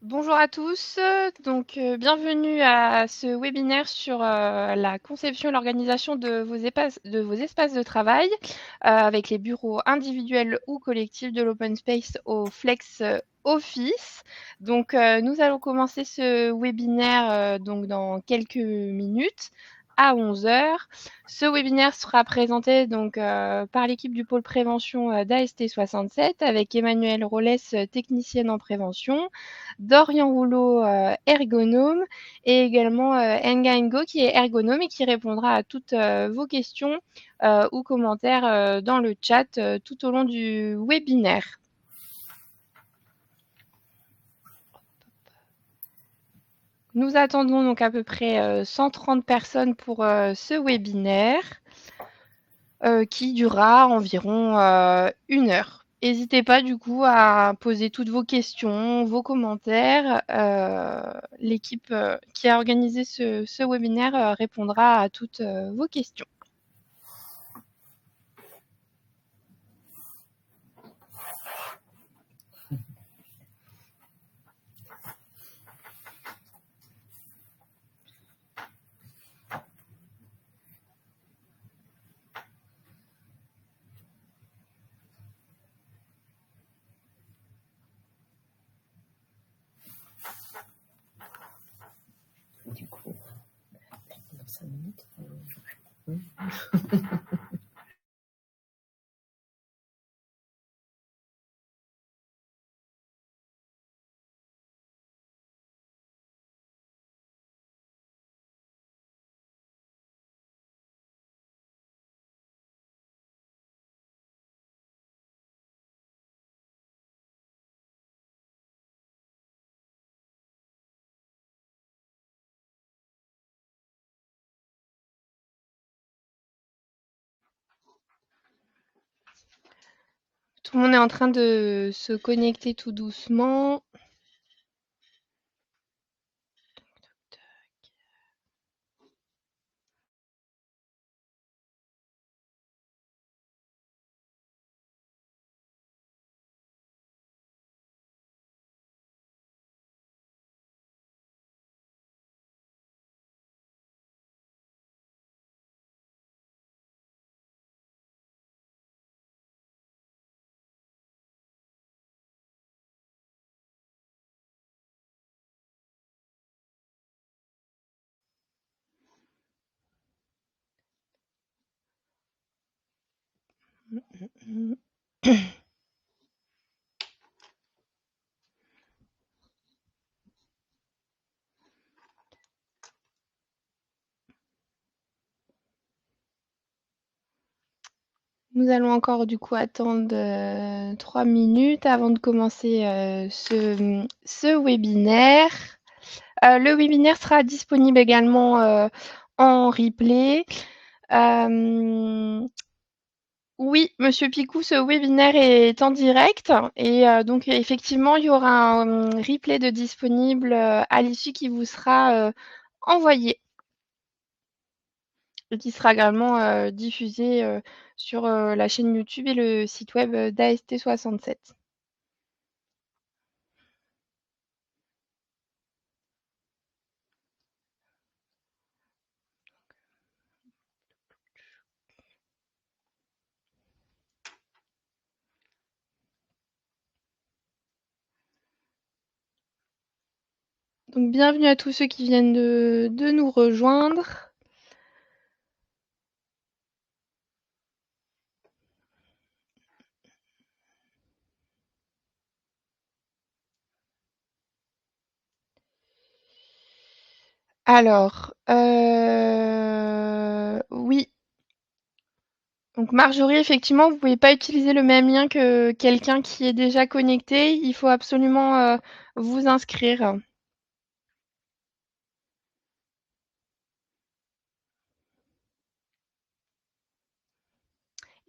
Bonjour à tous, bienvenue à ce webinaire sur la conception et l'organisation de vos espaces de travail avec les bureaux individuels ou collectifs de l'open space au Flex Office. Nous allons commencer ce webinaire dans quelques minutes à 11 heures. Ce webinaire sera présenté par l'équipe du pôle prévention d'AST 67 avec Emmanuelle Rollès, technicienne en prévention, Dorian Rouleau, ergonome, et également Enga Ngo, qui est ergonome et qui répondra à toutes vos questions ou commentaires dans le chat tout au long du webinaire. Nous attendons donc à peu près 130 personnes pour ce webinaire qui durera environ 1 heure. N'hésitez pas du coup à poser toutes vos questions, vos commentaires. L'équipe qui a organisé ce webinaire répondra à toutes vos questions. Du coup, dans 5 minutes. Tout le monde est en train de se connecter tout doucement. Nous allons encore du coup attendre 3 minutes avant de commencer ce webinaire. Le webinaire sera disponible également en replay. Oui, Monsieur Picou, ce webinaire est en direct et donc effectivement, il y aura un replay de disponible à l'issue qui vous sera envoyé et qui sera également diffusé sur la chaîne YouTube et le site web d'AST67. Donc bienvenue à tous ceux qui viennent de nous rejoindre. Alors, oui. Donc Marjorie, effectivement, vous pouvez pas utiliser le même lien que quelqu'un qui est déjà connecté. Il faut absolument vous inscrire.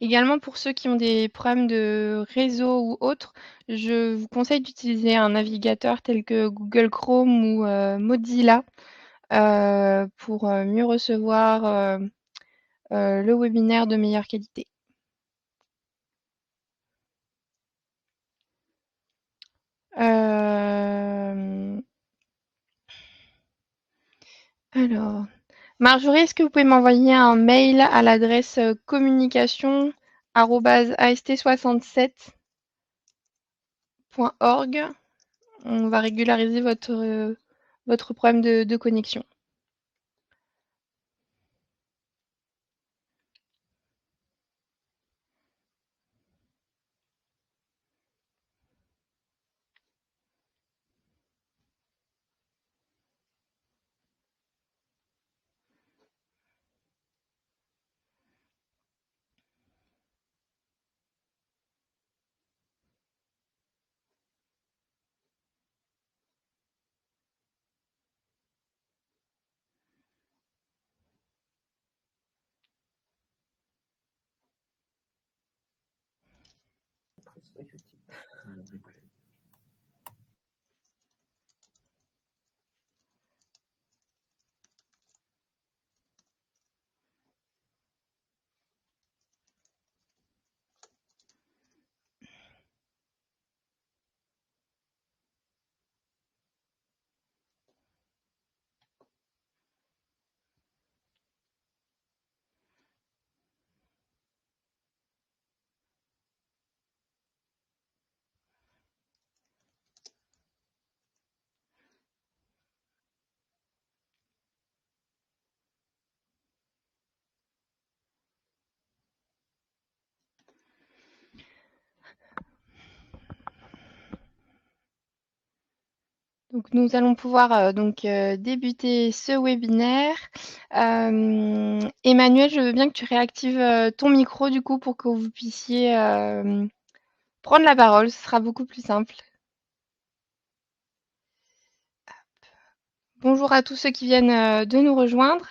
Également, pour ceux qui ont des problèmes de réseau ou autres, je vous conseille d'utiliser un navigateur tel que Google Chrome ou Mozilla pour mieux recevoir le webinaire de meilleure qualité. Alors, Marjorie, est-ce que vous pouvez m'envoyer un mail à l'adresse communication@ast67.org? On va régulariser votre problème de connexion. Donc nous allons pouvoir débuter ce webinaire. Emmanuel, je veux bien que tu réactives ton micro du coup pour que vous puissiez prendre la parole. Ce sera beaucoup plus simple. Bonjour à tous ceux qui viennent de nous rejoindre.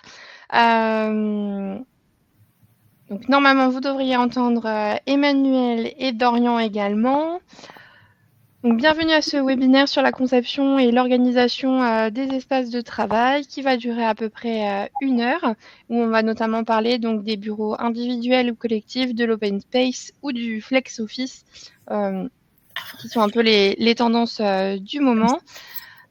Donc normalement, vous devriez entendre Emmanuel et Dorian également. Donc, bienvenue à ce webinaire sur la conception et l'organisation des espaces de travail qui va durer à peu près 1 heure, où on va notamment parler donc des bureaux individuels ou collectifs, de l'open space ou du flex office, qui sont un peu les tendances du moment.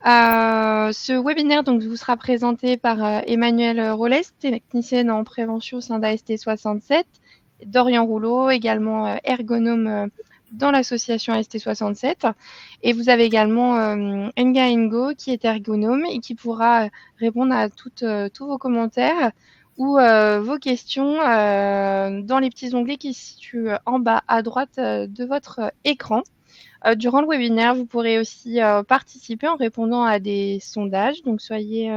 Ce webinaire donc, vous sera présenté par Emmanuel Rolles, technicienne en prévention au sein d'AST67, Dorian Rouleau, également ergonome dans l'association AST67. Et vous avez également Nga Ngo, qui est ergonome et qui pourra répondre à tous vos commentaires ou vos questions dans les petits onglets qui se situent en bas à droite de votre écran. Durant le webinaire, vous pourrez aussi participer en répondant à des sondages, donc soyez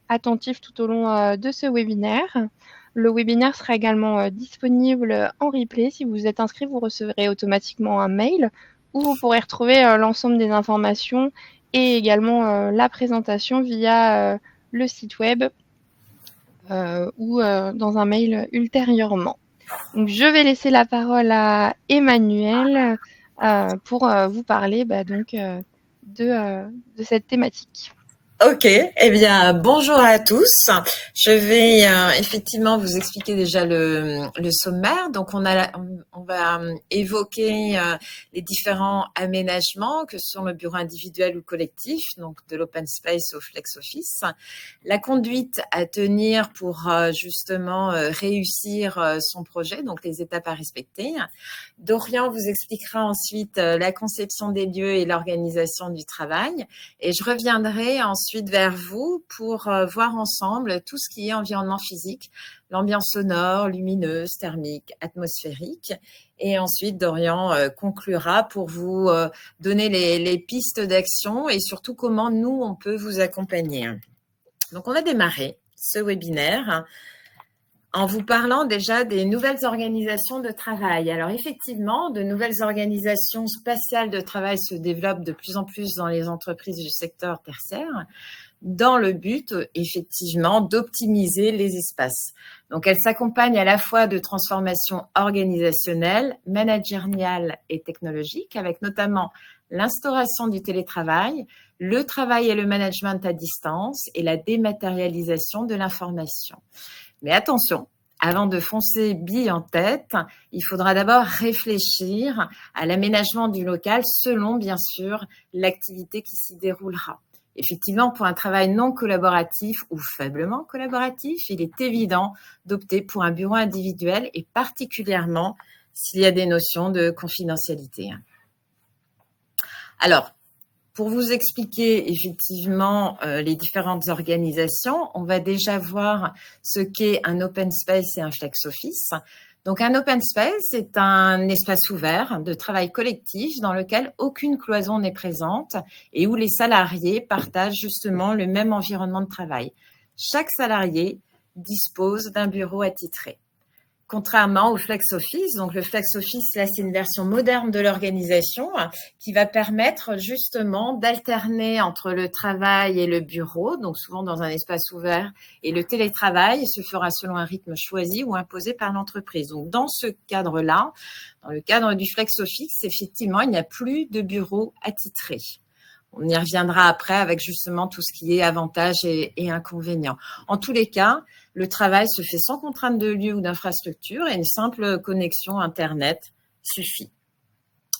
attentifs tout au long de ce webinaire. Le webinaire sera également disponible en replay. Si vous êtes inscrit, vous recevrez automatiquement un mail où vous pourrez retrouver l'ensemble des informations et également la présentation via le site web ou dans un mail ultérieurement. Donc, je vais laisser la parole à Emmanuel pour vous parler de cette thématique. Ok, eh bien, bonjour à tous. Je vais effectivement vous expliquer déjà le sommaire. Donc, on va évoquer les différents aménagements que sont le bureau individuel ou collectif, donc de l'open space au flex office, la conduite à tenir pour justement réussir son projet, donc les étapes à respecter. Dorian vous expliquera ensuite la conception des lieux et l'organisation du travail. Et je reviendrai ensuite vers vous pour voir ensemble tout ce qui est environnement physique, l'ambiance sonore, lumineuse, thermique, atmosphérique. Et ensuite, Dorian conclura pour vous donner les pistes d'action et surtout comment nous, on peut vous accompagner. Donc, on va démarrer ce webinaire en vous parlant déjà des nouvelles organisations de travail. Alors effectivement, de nouvelles organisations spatiales de travail se développent de plus en plus dans les entreprises du secteur tertiaire, dans le but, effectivement, d'optimiser les espaces. Donc, elles s'accompagnent à la fois de transformations organisationnelles, managériales et technologiques, avec notamment l'instauration du télétravail, le travail et le management à distance et la dématérialisation de l'information. Mais attention, avant de foncer bille en tête, il faudra d'abord réfléchir à l'aménagement du local selon, bien sûr, l'activité qui s'y déroulera. Effectivement, pour un travail non collaboratif ou faiblement collaboratif, il est évident d'opter pour un bureau individuel et particulièrement s'il y a des notions de confidentialité. Alors, pour vous expliquer effectivement les différentes organisations, on va déjà voir ce qu'est un open space et un flex office. Donc, un open space est un espace ouvert de travail collectif dans lequel aucune cloison n'est présente et où les salariés partagent justement le même environnement de travail. Chaque salarié dispose d'un bureau attitré. Contrairement au flex office, donc le flex office, là, c'est une version moderne de l'organisation qui va permettre justement d'alterner entre le travail et le bureau, donc souvent dans un espace ouvert, et le télétravail se fera selon un rythme choisi ou imposé par l'entreprise. Donc dans ce cadre-là, dans le cadre du flex office, effectivement, il n'y a plus de bureau attitré. On y reviendra après avec justement tout ce qui est avantages et inconvénients. En tous les cas, le travail se fait sans contrainte de lieu ou d'infrastructure et une simple connexion Internet suffit.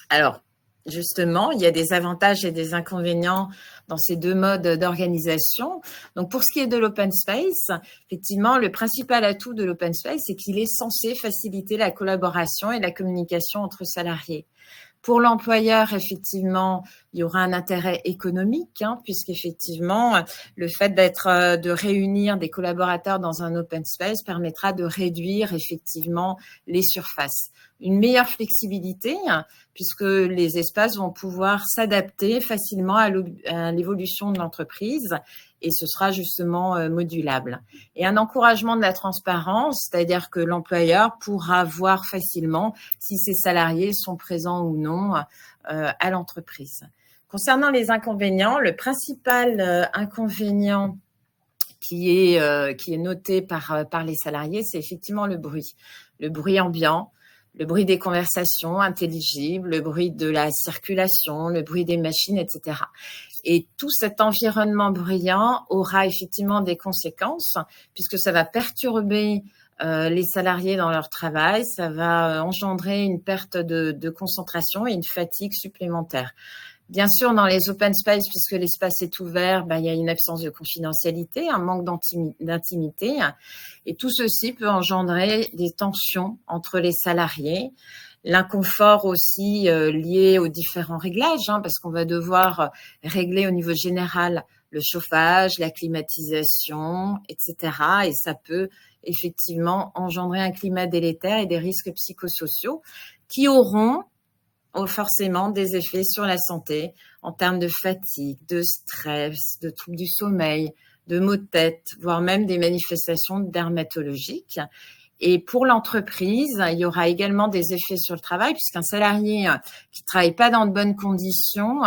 Alors, justement, il y a des avantages et des inconvénients dans ces deux modes d'organisation. Donc, pour ce qui est de l'open space, effectivement, le principal atout de l'open space, c'est qu'il est censé faciliter la collaboration et la communication entre salariés. Pour l'employeur, effectivement, il y aura un intérêt économique, puisqu'effectivement, le fait de réunir des collaborateurs dans un open space permettra de réduire effectivement les surfaces. Une meilleure flexibilité, puisque les espaces vont pouvoir s'adapter facilement à l'évolution de l'entreprise et ce sera justement modulable. Et un encouragement de la transparence, c'est-à-dire que l'employeur pourra voir facilement si ses salariés sont présents ou non à l'entreprise. Concernant les inconvénients, le principal inconvénient qui est noté par les salariés, c'est effectivement le bruit ambiant, le bruit des conversations intelligibles, le bruit de la circulation, le bruit des machines, etc. Et tout cet environnement bruyant aura effectivement des conséquences puisque ça va perturber les salariés dans leur travail, ça va engendrer une perte de concentration et une fatigue supplémentaire. Bien sûr, dans les open space, puisque l'espace est ouvert, il y a une absence de confidentialité, un manque d'intimité. Et tout ceci peut engendrer des tensions entre les salariés. L'inconfort aussi lié aux différents réglages, parce qu'on va devoir régler au niveau général le chauffage, la climatisation, etc. Et ça peut effectivement engendrer un climat délétère et des risques psychosociaux qui auront forcément des effets sur la santé en termes de fatigue, de stress, de troubles du sommeil, de maux de tête, voire même des manifestations dermatologiques. Et pour l'entreprise, il y aura également des effets sur le travail puisqu'un salarié qui ne travaille pas dans de bonnes conditions,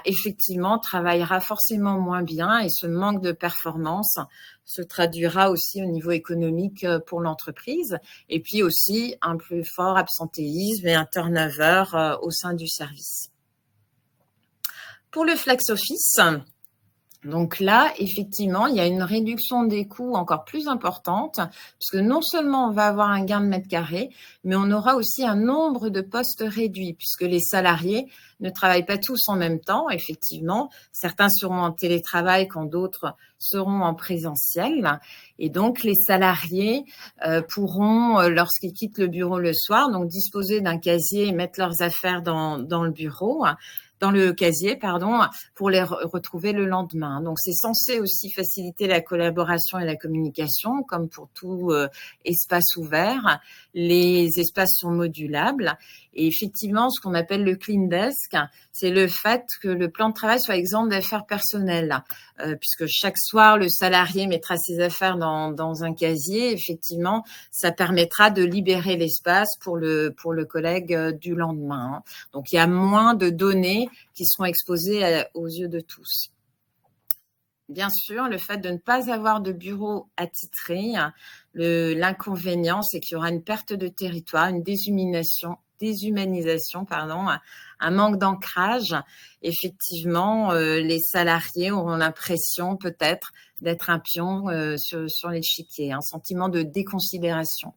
effectivement, travaillera forcément moins bien et ce manque de performance se traduira aussi au niveau économique pour l'entreprise et puis aussi un plus fort absentéisme et un turnover au sein du service. Pour le flex office, donc là, effectivement, il y a une réduction des coûts encore plus importante, puisque non seulement on va avoir un gain de mètres carrés, mais on aura aussi un nombre de postes réduits, puisque les salariés ne travaillent pas tous en même temps, effectivement. Certains seront en télétravail quand d'autres seront en présentiel. Et donc, les salariés pourront, lorsqu'ils quittent le bureau le soir, donc disposer d'un casier et mettre leurs affaires dans le bureau, dans le casier, pour les retrouver le lendemain. Donc, c'est censé aussi faciliter la collaboration et la communication, comme pour tout espace ouvert. Les espaces sont modulables. Et effectivement, ce qu'on appelle le clean desk, c'est le fait que le plan de travail soit exempt d'affaires personnelles, puisque chaque soir, le salarié mettra ses affaires dans un casier. Effectivement, ça permettra de libérer l'espace pour le collègue du lendemain. Donc, il y a moins de données qui seront exposées aux yeux de tous. Bien sûr, le fait de ne pas avoir de bureau attitré, l'inconvénient, c'est qu'il y aura une perte de territoire, une déshumanisation, un manque d'ancrage. Effectivement, les salariés auront l'impression peut-être d'être un pion sur l'échiquier, un sentiment de déconsidération.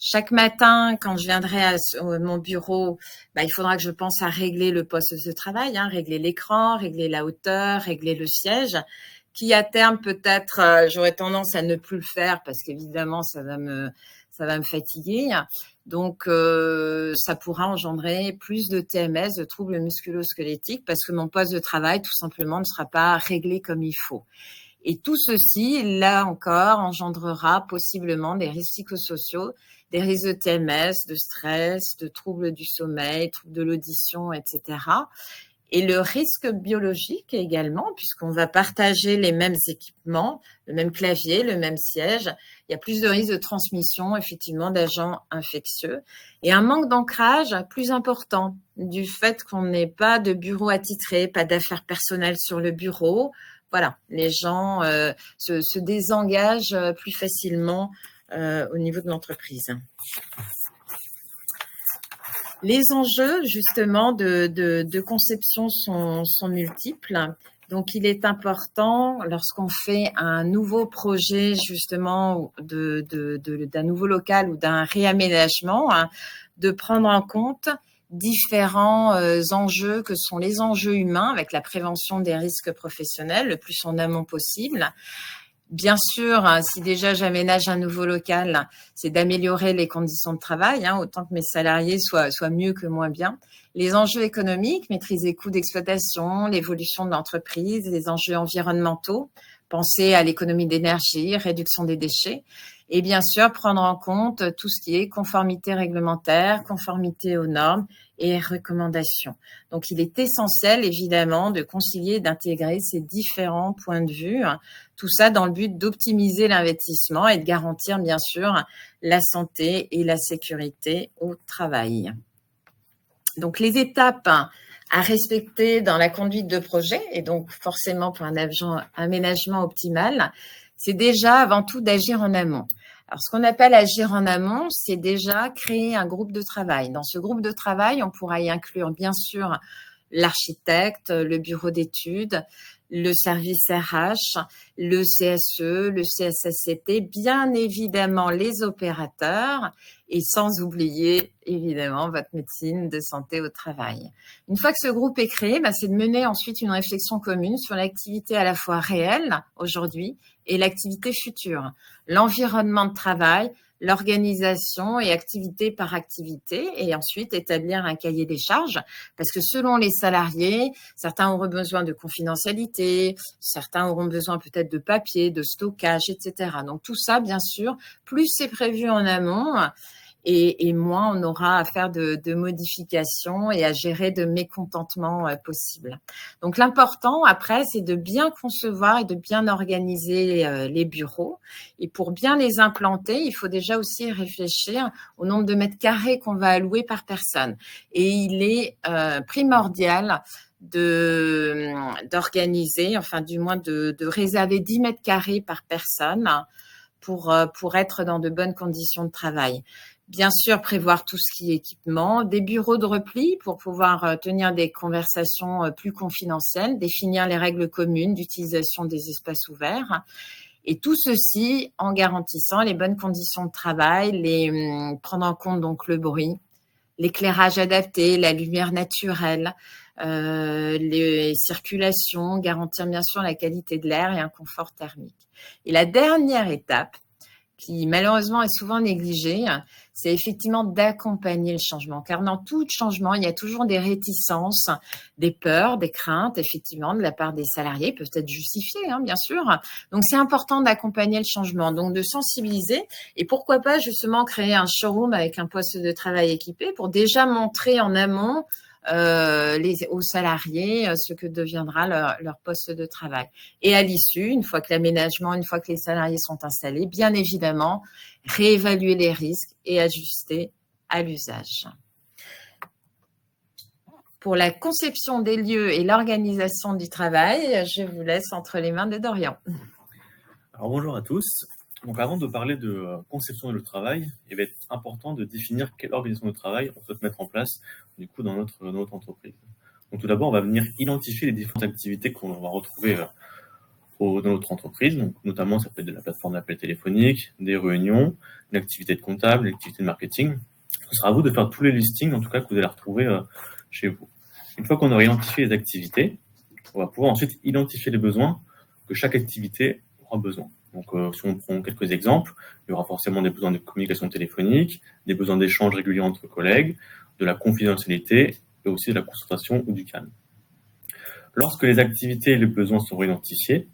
Chaque matin, quand je viendrai à mon bureau, il faudra que je pense à régler le poste de travail, régler l'écran, régler la hauteur, régler le siège, qui à terme peut-être j'aurais tendance à ne plus le faire parce qu'évidemment ça va me fatiguer. Donc ça pourra engendrer plus de TMS, de troubles musculo-squelettiques, parce que mon poste de travail tout simplement ne sera pas réglé comme il faut. Et tout ceci, là encore, engendrera possiblement des risques psychosociaux, des risques de TMS, de stress, de troubles du sommeil, troubles de l'audition, etc. Et le risque biologique également, puisqu'on va partager les mêmes équipements, le même clavier, le même siège. Il y a plus de risques de transmission, effectivement, d'agents infectieux. Et un manque d'ancrage plus important du fait qu'on n'ait pas de bureau attitré, pas d'affaires personnelles sur le bureau. Voilà, les gens se désengagent plus facilement au niveau de l'entreprise. Les enjeux, justement, de conception sont multiples. Donc, il est important, lorsqu'on fait un nouveau projet, justement, d'un nouveau local ou d'un réaménagement, de prendre en compte différents enjeux que sont les enjeux humains avec la prévention des risques professionnels le plus en amont possible. Bien sûr, si déjà j'aménage un nouveau local, c'est d'améliorer les conditions de travail, autant que mes salariés soient mieux que moins bien. Les enjeux économiques, maîtriser les coûts d'exploitation, l'évolution de l'entreprise, les enjeux environnementaux, penser à l'économie d'énergie, réduction des déchets. Et bien sûr, prendre en compte tout ce qui est conformité réglementaire, conformité aux normes et recommandations. Donc, il est essentiel, évidemment, de concilier et d'intégrer ces différents points de vue. Tout ça dans le but d'optimiser l'investissement et de garantir, bien sûr, la santé et la sécurité au travail. Donc, les étapes à respecter dans la conduite de projet, et donc forcément pour un aménagement optimal, c'est déjà avant tout d'agir en amont. Alors, ce qu'on appelle agir en amont, c'est déjà créer un groupe de travail. Dans ce groupe de travail, on pourra y inclure, bien sûr, l'architecte, le bureau d'études, le service RH, le CSE, le CSSCT, bien évidemment les opérateurs et sans oublier évidemment votre médecine de santé au travail. Une fois que ce groupe est créé, c'est de mener ensuite une réflexion commune sur l'activité à la fois réelle aujourd'hui et l'activité future, l'environnement de travail, l'organisation et activité par activité, et ensuite établir un cahier des charges, parce que selon les salariés, certains auront besoin de confidentialité, certains auront besoin peut-être de papier, de stockage, etc. Donc tout ça, bien sûr, plus c'est prévu en amont, et moins on aura à faire de modifications et à gérer de mécontentements possibles. Donc l'important après, c'est de bien concevoir et de bien organiser les bureaux. Et pour bien les implanter, il faut déjà aussi réfléchir au nombre de mètres carrés qu'on va allouer par personne. Et il est primordial d'organiser, enfin du moins de réserver 10 mètres carrés par personne pour être dans de bonnes conditions de travail. Bien sûr, prévoir tout ce qui est équipement, des bureaux de repli pour pouvoir tenir des conversations plus confidentielles, définir les règles communes d'utilisation des espaces ouverts. Et tout ceci en garantissant les bonnes conditions de travail, prendre en compte donc le bruit, l'éclairage adapté, la lumière naturelle, les circulations, garantir bien sûr la qualité de l'air et un confort thermique. Et la dernière étape, qui malheureusement est souvent négligée, c'est effectivement d'accompagner le changement. Car dans tout changement, il y a toujours des réticences, des peurs, des craintes, effectivement, de la part des salariés, peuvent être justifiées, bien sûr. Donc, c'est important d'accompagner le changement, donc de sensibiliser et pourquoi pas justement créer un showroom avec un poste de travail équipé pour déjà montrer en amont aux salariés ce que deviendra leur poste de travail. Et à l'issue, une fois que l'aménagement, une fois que les salariés sont installés, bien évidemment, réévaluer les risques et ajuster à l'usage. Pour la conception des lieux et l'organisation du travail, je vous laisse entre les mains de Dorian. Alors bonjour à tous. Donc avant de parler de conception de le travail, il va être important de définir quelle organisation de travail on souhaite mettre en place du coup dans notre entreprise. Donc tout d'abord, on va venir identifier les différentes activités qu'on va retrouver dans notre entreprise. Donc, notamment, ça peut être de la plateforme d'appel téléphonique, des réunions, une activité de comptable, une activité de marketing. Ce sera à vous de faire tous les listings, en tout cas, que vous allez retrouver chez vous. Une fois qu'on aura identifié les activités, on va pouvoir ensuite identifier les besoins que chaque activité aura besoin. Donc, si on prend quelques exemples, il y aura forcément des besoins de communication téléphonique, des besoins d'échange réguliers entre collègues, de la confidentialité et aussi de la concentration ou du calme. Lorsque les activités et les besoins seront identifiés,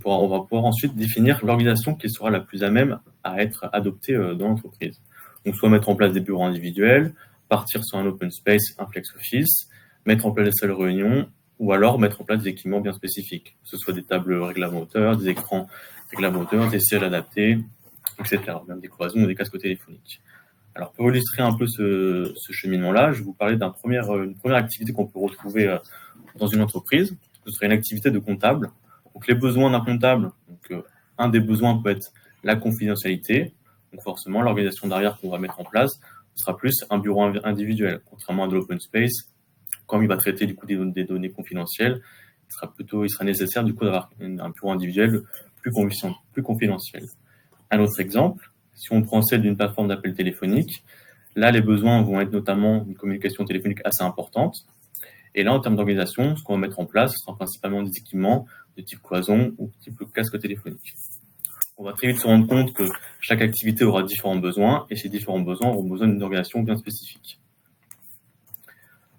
on va pouvoir ensuite définir l'organisation qui sera la plus à même à être adoptée dans l'entreprise. Donc, soit mettre en place des bureaux individuels, partir sur un open space, un flex office, mettre en place des salles de réunion, ou alors mettre en place des équipements bien spécifiques, que ce soit des tables réglementaires, des écrans réglementaires, des sièges adaptés, etc. Même des cloisons ou des casques téléphoniques. Alors, pour illustrer un peu ce cheminement-là, je vais vous parler d'une première activité qu'on peut retrouver dans une entreprise. Ce serait une activité de comptable. Donc, les besoins d'un comptable, un des besoins peut être la confidentialité. Donc, forcément, l'organisation derrière qu'on va mettre en place sera plus un bureau individuel, contrairement à de l'open space. Comme il va traiter du coup des données confidentielles, il sera nécessaire du coup d'avoir un bureau individuel plus confidentiel. Un autre exemple, si on prend celle d'une plateforme d'appel téléphonique, là les besoins vont être notamment une communication téléphonique assez importante. Et là, en termes d'organisation, ce qu'on va mettre en place, ce sera principalement des équipements de type cloison ou type casque téléphonique. On va très vite se rendre compte que chaque activité aura différents besoins et ces différents besoins auront besoin d'une organisation bien spécifique.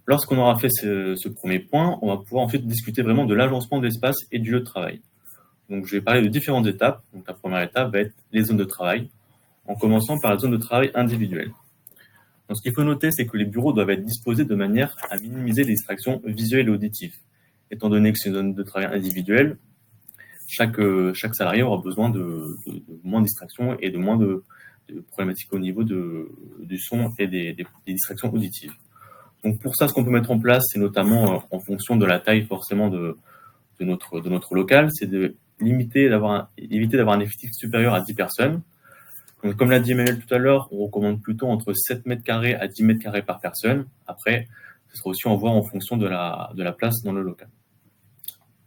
Lorsqu'on aura fait ce premier point, on va pouvoir ensuite discuter vraiment de l'agencement de l'espace et du lieu de travail. Donc, je vais parler de différentes étapes. Donc, la première étape va être les zones de travail, en commençant par la zone de travail individuelle. Donc, ce qu'il faut noter, c'est que les bureaux doivent être disposés de manière à minimiser les distractions visuelles et auditives. Étant donné que c'est une zone de travail individuelle, chaque salarié aura besoin de moins de distractions et de moins de problématiques au niveau du son et des distractions auditives. Donc pour ça, ce qu'on peut mettre en place, c'est notamment en fonction de la taille forcément de notre local, c'est éviter d'avoir un effectif supérieur à 10 personnes. Donc, comme l'a dit Emmanuel tout à l'heure, on recommande plutôt entre 7 mètres carrés à 10 mètres carrés par personne. Après, ce sera aussi en voir en fonction de la place dans le local.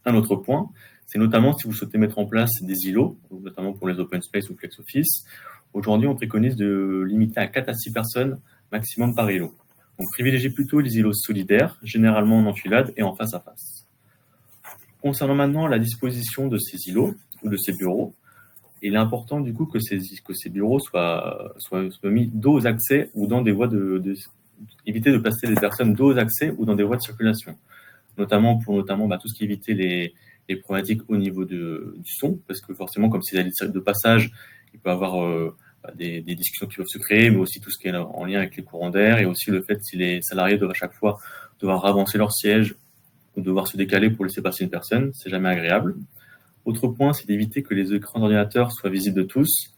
Un autre point, c'est notamment si vous souhaitez mettre en place des îlots, notamment pour les open space ou flex office. Aujourd'hui, on préconise de limiter à 4 à 6 personnes maximum par îlot. Donc, privilégiez plutôt les îlots solidaires, généralement en enfilade et en face à face. Concernant maintenant la disposition de ces îlots ou de ces bureaux, il est important du coup que ces bureaux soient mis dos aux accès ou dans des voies éviter de placer des personnes dos aux accès ou dans des voies de circulation, notamment pour tout ce qui éviter les problématiques au niveau du son, parce que forcément, comme c'est de passage, il peut y avoir des discussions qui peuvent se créer, mais aussi tout ce qui est en lien avec les courants d'air, et aussi le fait si les salariés doivent à chaque fois devoir avancer leur siège ou devoir se décaler pour laisser passer une personne, c'est jamais agréable. Autre point, c'est d'éviter que les écrans d'ordinateur soient visibles de tous.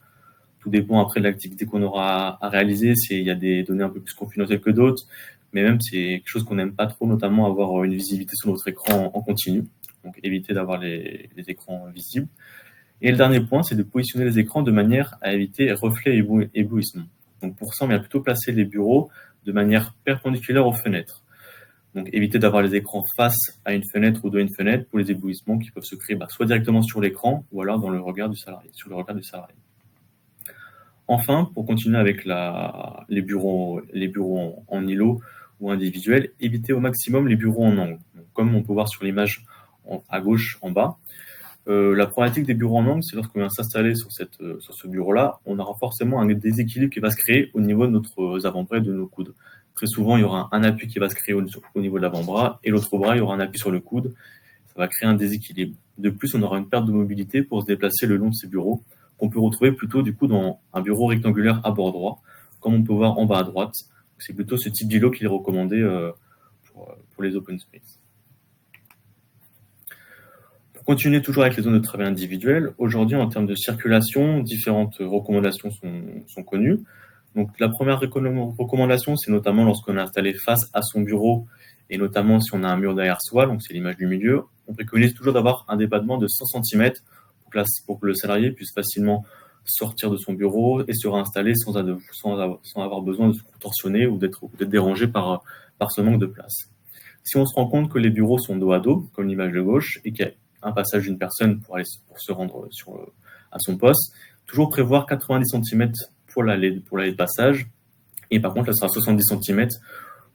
Tout dépend après de l'activité qu'on aura à réaliser, s'il y a des données un peu plus confidentielles que d'autres, mais même c'est quelque chose qu'on n'aime pas trop, notamment avoir une visibilité sur notre écran en continu. Donc éviter d'avoir les écrans visibles. Et le dernier point, c'est de positionner les écrans de manière à éviter reflets et éblouissement. Donc pour ça, on vient plutôt placer les bureaux de manière perpendiculaire aux fenêtres. Donc éviter d'avoir les écrans face à une fenêtre ou de une fenêtre pour les éblouissements qui peuvent se créer soit directement sur l'écran ou alors dans le regard du salarié, sur le regard du salarié. Enfin, pour continuer avec les bureaux en îlot ou individuels, évitez au maximum les bureaux en angle. Donc, comme on peut voir sur l'image à gauche en bas, la problématique des bureaux en angle, c'est lorsqu'on vient s'installer sur ce bureau-là, on aura forcément un déséquilibre qui va se créer au niveau de notre avant-bras et de nos coudes. Très souvent, il y aura un appui qui va se créer au niveau de l'avant-bras et l'autre bras, il y aura un appui sur le coude. Ça va créer un déséquilibre. De plus, on aura une perte de mobilité pour se déplacer le long de ces bureaux, qu'on peut retrouver plutôt du coup dans un bureau rectangulaire à bord droit, comme on peut voir en bas à droite. C'est plutôt ce type d'îlot qui est recommandé pour les open space. Pour continuer toujours avec les zones de travail individuelles, aujourd'hui en termes de circulation, différentes recommandations sont connues. Donc la première recommandation, c'est notamment lorsqu'on est installé face à son bureau et notamment si on a un mur derrière soi, donc c'est l'image du milieu, on préconise toujours d'avoir un dépassement de 100 cm pour que le salarié puisse facilement sortir de son bureau et se réinstaller sans avoir besoin de se contorsionner ou d'être dérangé par ce manque de place. Si on se rend compte que les bureaux sont dos à dos, comme l'image de gauche, et qu'il y a un passage d'une personne pour se rendre à son poste, toujours prévoir 90 cm pour l'allée de passage. Et par contre, là, ce sera 70 cm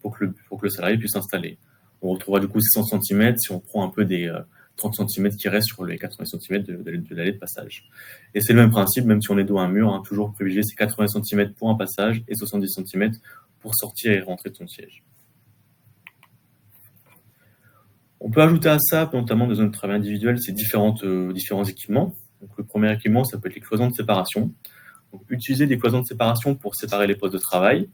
pour que le salarié puisse s'installer. On retrouvera du coup 600 cm si on prend un peu des 30 cm qui restent sur les 80 cm de l'allée de passage. Et c'est le même principe, même si on est dos à un mur, toujours privilégier ces 80 cm pour un passage et 70 cm pour sortir et rentrer de son siège. On peut ajouter à ça, notamment dans zones de travail individuelles, ces différents équipements. Donc, le premier équipement, ça peut être les cloisons de séparation. Donc, utiliser des cloisons de séparation pour séparer les postes de travail.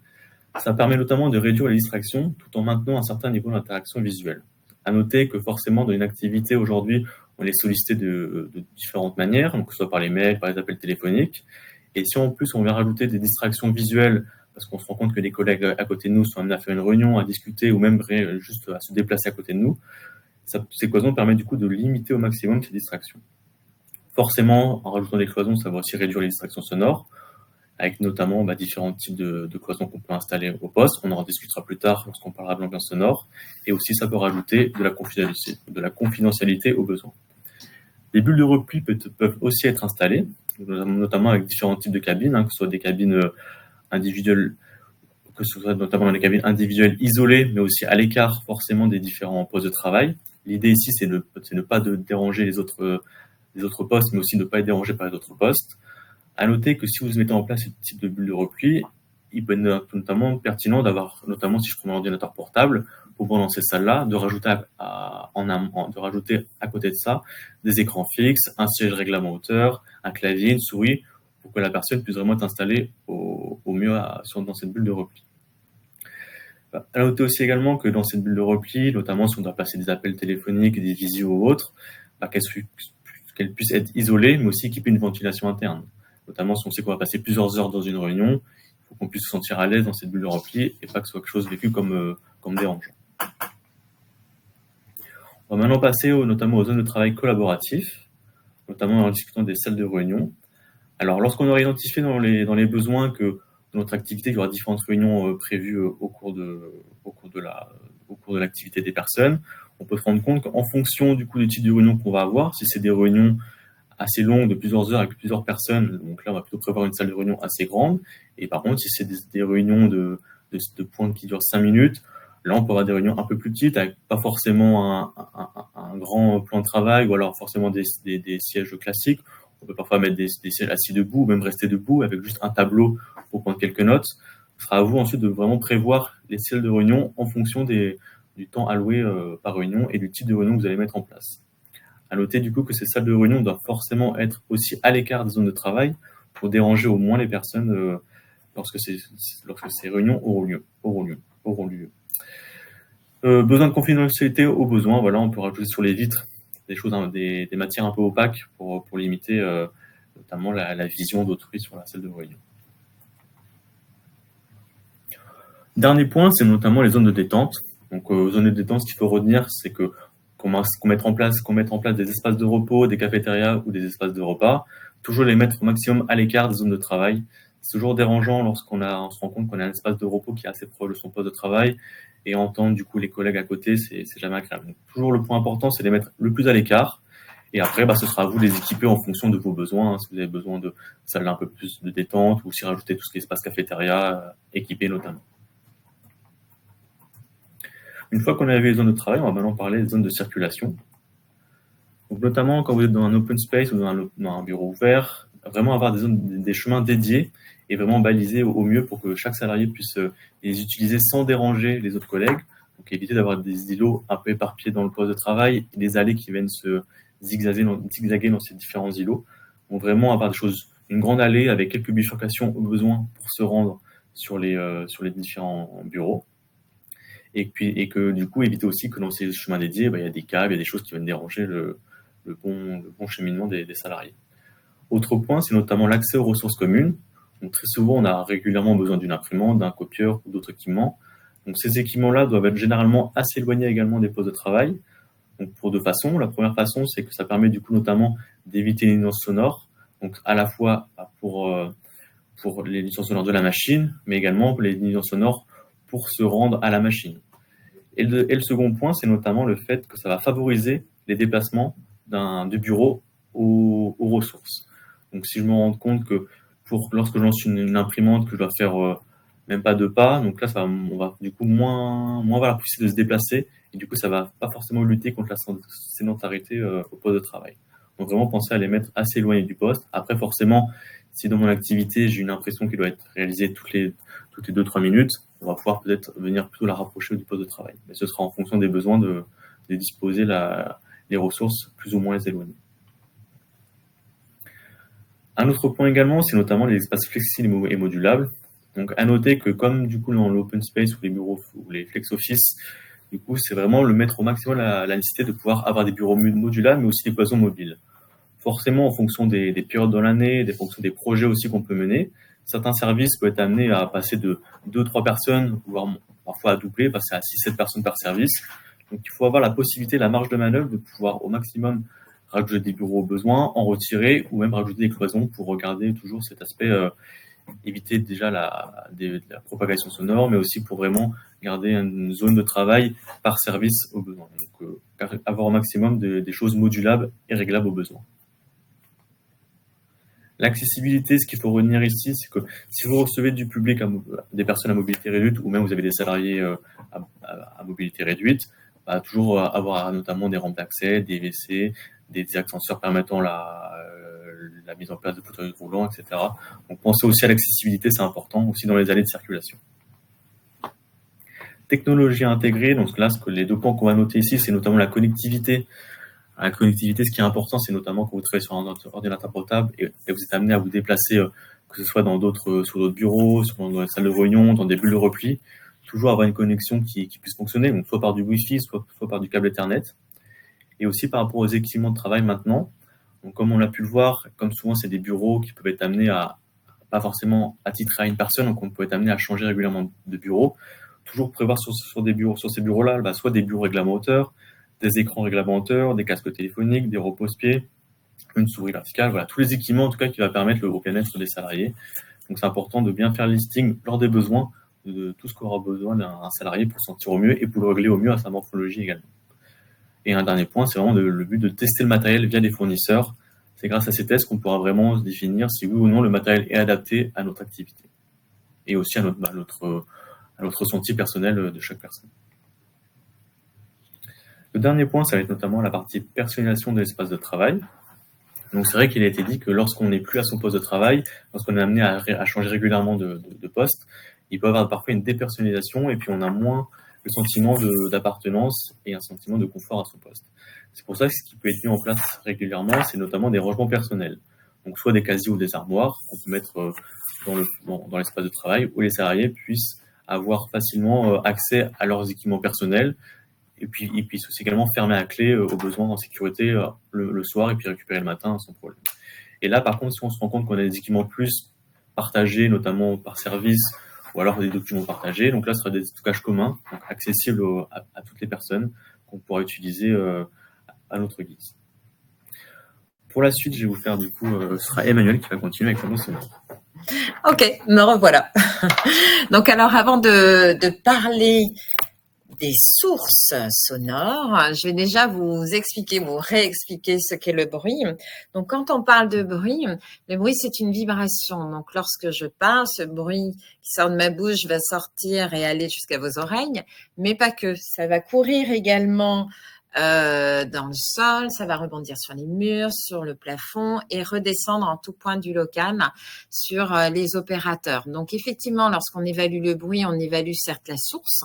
Ça permet notamment de réduire les distractions tout en maintenant un certain niveau d'interaction visuelle. À noter que forcément, dans une activité aujourd'hui, on est sollicité de différentes manières, donc que ce soit par les mails, par les appels téléphoniques. Et si en plus on vient rajouter des distractions visuelles, parce qu'on se rend compte que des collègues à côté de nous sont amenés à faire une réunion, à discuter ou même juste à se déplacer à côté de nous, ces cloisons permettent du coup de limiter au maximum ces distractions. Forcément, en rajoutant des cloisons, ça va aussi réduire les distractions sonores, avec notamment différents types de cloisons qu'on peut installer au poste. On en discutera plus tard lorsqu'on parlera de l'ambiance sonore. Et aussi, ça peut rajouter de la confidentialité aux besoins. Les bulles de repli peuvent aussi être installées, notamment avec différents types de cabines, que ce soit des cabines individuelles, que ce soit notamment dans les cabines individuelles isolées, mais aussi à l'écart forcément des différents postes de travail. L'idée ici, c'est ne pas de déranger les autres postes, mais aussi de ne pas être dérangé par les autres postes. À noter que si vous mettez en place ce type de bulle de repli, il peut être notamment pertinent d'avoir, notamment si je prends un ordinateur portable, pour dans ces salles-là, de rajouter à côté de ça des écrans fixes, un siège règlement hauteur, un clavier, une souris, pour que la personne puisse vraiment être installée au mieux dans cette bulle de repli. À noter aussi également que dans cette bulle de repli, notamment si on doit passer des appels téléphoniques, des visios ou autres, qu'elle puisse être isolée, mais aussi équipée d'une ventilation interne. Notamment si on sait qu'on va passer plusieurs heures dans une réunion, il faut qu'on puisse se sentir à l'aise dans cette bulle de repli et pas que ce soit quelque chose vécu comme dérangeant. On va maintenant passer notamment aux zones de travail collaboratif, notamment en discutant des salles de réunion. Alors, lorsqu'on aura identifié dans les besoins que dans notre activité, il y aura différentes réunions prévues au cours de l'activité des personnes, on peut se rendre compte qu'en fonction du type de réunion qu'on va avoir, si c'est des réunions assez longues de plusieurs heures avec plusieurs personnes, donc là on va plutôt prévoir une salle de réunion assez grande. Et par contre, si c'est des réunions de pointes qui durent 5 minutes, là on peut avoir des réunions un peu plus petites avec pas forcément un grand plan de travail ou alors forcément des sièges classiques. On peut parfois mettre des sièges assis debout ou même rester debout avec juste un tableau pour prendre quelques notes. Ce sera à vous ensuite de vraiment prévoir les salles de réunion en fonction du temps alloué par réunion et du type de réunion que vous allez mettre en place. À noter du coup que ces salles de réunion doivent forcément être aussi à l'écart des zones de travail pour déranger au moins les personnes lorsque ces réunions auront lieu. Besoin de confidentialité au besoin, voilà, on peut rajouter sur les vitres des matières un peu opaques pour limiter notamment la vision d'autrui sur la salle de réunion. Dernier point, c'est notamment les zones de détente. Donc, zones de détente, ce qu'il faut retenir, c'est qu'on mette en place des espaces de repos, des cafétérias ou des espaces de repas. Toujours les mettre au maximum à l'écart des zones de travail. C'est toujours dérangeant lorsqu'on se rend compte qu'on a un espace de repos qui est assez proche de son poste de travail et entendre du coup les collègues à côté, c'est jamais agréable. Donc, toujours le point important, c'est de les mettre le plus à l'écart. Et après, ce sera à vous de les équiper en fonction de vos besoins. Si vous avez besoin de salles un peu plus de détente ou si rajouter tout ce qui est espace cafétéria, équipé notamment. Une fois qu'on a vu les zones de travail, on va maintenant parler des zones de circulation. Donc, notamment quand vous êtes dans un open space ou dans un bureau ouvert, vraiment avoir des chemins dédiés et vraiment balisés au mieux pour que chaque salarié puisse les utiliser sans déranger les autres collègues. Donc éviter d'avoir des îlots un peu éparpillés dans le poste de travail et des allées qui viennent se zigzaguer dans ces différents îlots. Donc vraiment avoir une grande allée avec quelques bifurcations au besoin pour se rendre sur les différents bureaux. Et que du coup éviter aussi que dans ces chemins dédiés, il y a des câbles, il y a des choses qui viennent déranger le bon cheminement des salariés. Autre point, c'est notamment l'accès aux ressources communes. Donc très souvent, on a régulièrement besoin d'une imprimante, d'un copieur ou d'autres équipements. Donc ces équipements-là doivent être généralement assez éloignés également des postes de travail. Donc pour deux façons. La première façon, c'est que ça permet du coup notamment d'éviter les nuisances sonores. Donc à la fois pour les nuisances sonores de la machine, mais également pour les nuisances sonores pour se rendre à la machine. Et le second point, c'est notamment le fait que ça va favoriser les déplacements du bureau aux ressources. Donc si je me rends compte que lorsque je lance une imprimante, que je dois faire même pas 2 pas, donc là on va du coup moins avoir la possibilité de se déplacer, et du coup ça va pas forcément lutter contre la sédentarité au poste de travail. Donc vraiment penser à les mettre assez éloignés du poste. Après forcément, si dans mon activité j'ai une impression qui doit être réalisée toutes les 2-3 minutes, on va pouvoir peut-être venir plutôt la rapprocher du poste de travail. Mais ce sera en fonction des besoins de disposer les ressources plus ou moins éloignées. Un autre point également, c'est notamment les espaces flexibles et modulables. Donc, à noter que comme du coup dans l'open space ou les bureaux ou les flex office, du coup, c'est vraiment le mettre au maximum la nécessité de pouvoir avoir des bureaux modulables, mais aussi des cloisons mobiles. Forcément, en fonction des périodes dans l'année, des fonctions des projets aussi qu'on peut mener, certains services peuvent être amenés à passer de 2-3 personnes, voire parfois à doubler, passer à 6-7 personnes par service. Donc, il faut avoir la possibilité, la marge de manœuvre de pouvoir au maximum rajouter des bureaux au besoin, en retirer ou même rajouter des cloisons pour regarder toujours cet aspect, éviter déjà la propagation sonore, mais aussi pour vraiment garder une zone de travail par service au besoin. Donc, avoir au maximum des choses modulables et réglables au besoin. L'accessibilité, ce qu'il faut retenir ici, c'est que si vous recevez du public, des personnes à mobilité réduite, ou même vous avez des salariés à mobilité réduite, toujours avoir notamment des rampes d'accès, des WC, des ascenseurs permettant la mise en place de fauteuils roulants, etc. Donc pensez aussi à l'accessibilité, c'est important, aussi dans les allées de circulation. Technologie intégrée, donc là, les 2 points qu'on va noter ici, c'est notamment la connectivité. La connectivité, ce qui est important, c'est notamment quand vous travaillez sur un ordinateur portable et vous êtes amené à vous déplacer, que ce soit sur d'autres bureaux, dans les salles de réunion, dans des bulles de repli, toujours avoir une connexion qui puisse fonctionner, donc soit par du Wi-Fi, soit par du câble Ethernet. Et aussi par rapport aux équipements de travail maintenant. Donc, comme on l'a pu le voir, comme souvent, c'est des bureaux qui peuvent être amenés pas forcément attitrer à une personne, donc on peut être amené à changer régulièrement de bureau. Toujours prévoir sur ces bureaux-là, soit des bureaux réglables en hauteur, des écrans réglables en hauteur, des casques téléphoniques, des repose-pieds, une souris verticale, voilà, tous les équipements en tout cas qui va permettre le bien-être des salariés. Donc c'est important de bien faire le listing lors des besoins de tout ce qu'aura besoin d'un salarié pour se sentir au mieux et pour le régler au mieux à sa morphologie également. Et un dernier point, c'est vraiment le but de tester le matériel via des fournisseurs. C'est grâce à ces tests qu'on pourra vraiment définir si oui ou non le matériel est adapté à notre activité et aussi à notre ressenti personnel de chaque personne. Le dernier point, ça va être notamment la partie personnalisation de l'espace de travail. Donc c'est vrai qu'il a été dit que lorsqu'on n'est plus à son poste de travail, lorsqu'on est amené à changer régulièrement de poste, il peut y avoir parfois une dépersonnalisation et puis on a moins le sentiment d'appartenance et un sentiment de confort à son poste. C'est pour ça que ce qui peut être mis en place régulièrement, c'est notamment des rangements personnels. Donc soit des casiers ou des armoires qu'on peut mettre dans l'espace de travail où les salariés puissent avoir facilement accès à leurs équipements personnels et puis ils puissent aussi également fermer à clé au besoin en sécurité le soir et puis récupérer le matin sans problème. Et là, par contre, si on se rend compte qu'on a des équipements plus partagés, notamment par service, ou alors des documents partagés, donc là, ce sera des stockages communs, donc accessibles à toutes les personnes qu'on pourra utiliser à notre guise. Pour la suite, je vais vous faire du coup, ce sera Emmanuel qui va continuer avec le mot sonore. Ok, me revoilà. Donc alors, avant de parler des sources sonores, je vais déjà vous réexpliquer ce qu'est le bruit. Donc, quand on parle de bruit, le bruit, c'est une vibration. Donc, lorsque je parle, ce bruit qui sort de ma bouche va sortir et aller jusqu'à vos oreilles, mais pas que. Ça va courir également dans le sol, ça va rebondir sur les murs, sur le plafond et redescendre en tout point du local sur les opérateurs. Donc, effectivement, lorsqu'on évalue le bruit, on évalue certes la source.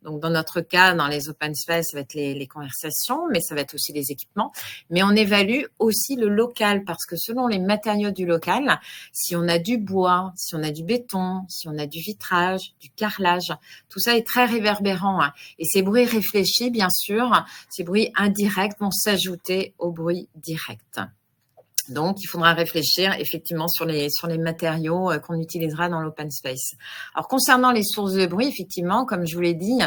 Donc, dans notre cas, dans les open space, ça va être les conversations, mais ça va être aussi les équipements. Mais on évalue aussi le local parce que selon les matériaux du local, si on a du bois, si on a du béton, si on a du vitrage, du carrelage, tout ça est très réverbérant. Et ces bruits réfléchis, bien sûr, ces bruits indirects vont s'ajouter aux bruits directs. Donc, il faudra réfléchir effectivement sur les matériaux qu'on utilisera dans l'open space. Alors, concernant les sources de bruit, effectivement, comme je vous l'ai dit,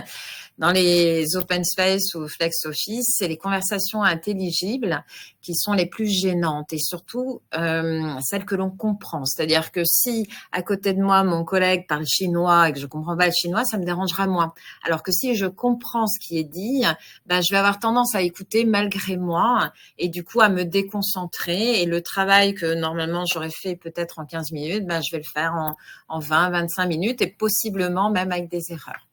Dans les open space ou flex office, c'est les conversations intelligibles qui sont les plus gênantes et surtout celles que l'on comprend. C'est-à-dire que si à côté de moi, mon collègue parle chinois et que je comprends pas le chinois, ça me dérangera moins. Alors que si je comprends ce qui est dit, ben, je vais avoir tendance à écouter malgré moi et du coup à me déconcentrer. Et le travail que normalement j'aurais fait peut-être en 15 minutes, ben, je vais le faire en 20, 25 minutes et possiblement même avec des erreurs.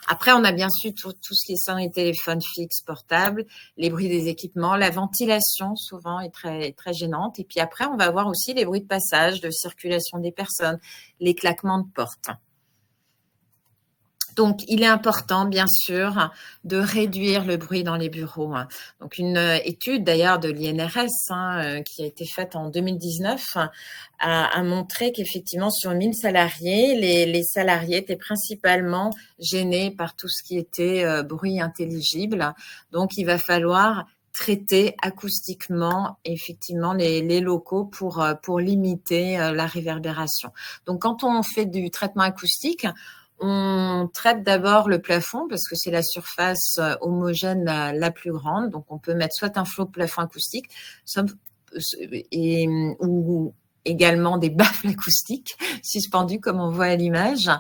Après, on a bien sûr tout ce qui est sonnerie téléphone fixe, portable, les bruits des équipements, la ventilation souvent est très, très gênante. Et puis après, on va avoir aussi les bruits de passage, de circulation des personnes, les claquements de portes. Donc, il est important, bien sûr, de réduire le bruit dans les bureaux. Donc, une étude d'ailleurs de l'INRS qui a été faite en 2019 a montré qu'effectivement, sur 1000 salariés, les salariés étaient principalement gênés par tout ce qui était bruit intelligible. Donc, il va falloir traiter acoustiquement effectivement les locaux pour limiter la réverbération. Donc, quand on fait du traitement acoustique, on traite d'abord le plafond parce que c'est la surface homogène la plus grande. Donc, on peut mettre soit un flot de plafond acoustique ou également des baffles acoustiques suspendus comme on voit à l'image.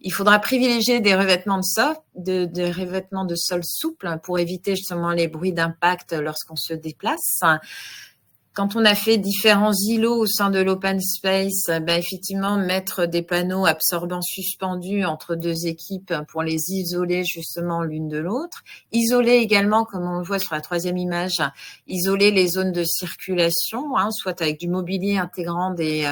Il faudra privilégier des revêtements des revêtements de sol souples pour éviter justement les bruits d'impact lorsqu'on se déplace. Quand on a fait différents îlots au sein de l'open space, ben effectivement, mettre des panneaux absorbants suspendus entre deux équipes pour les isoler justement l'une de l'autre. Isoler également, comme on le voit sur la troisième image, isoler les zones de circulation, soit avec du mobilier intégrant des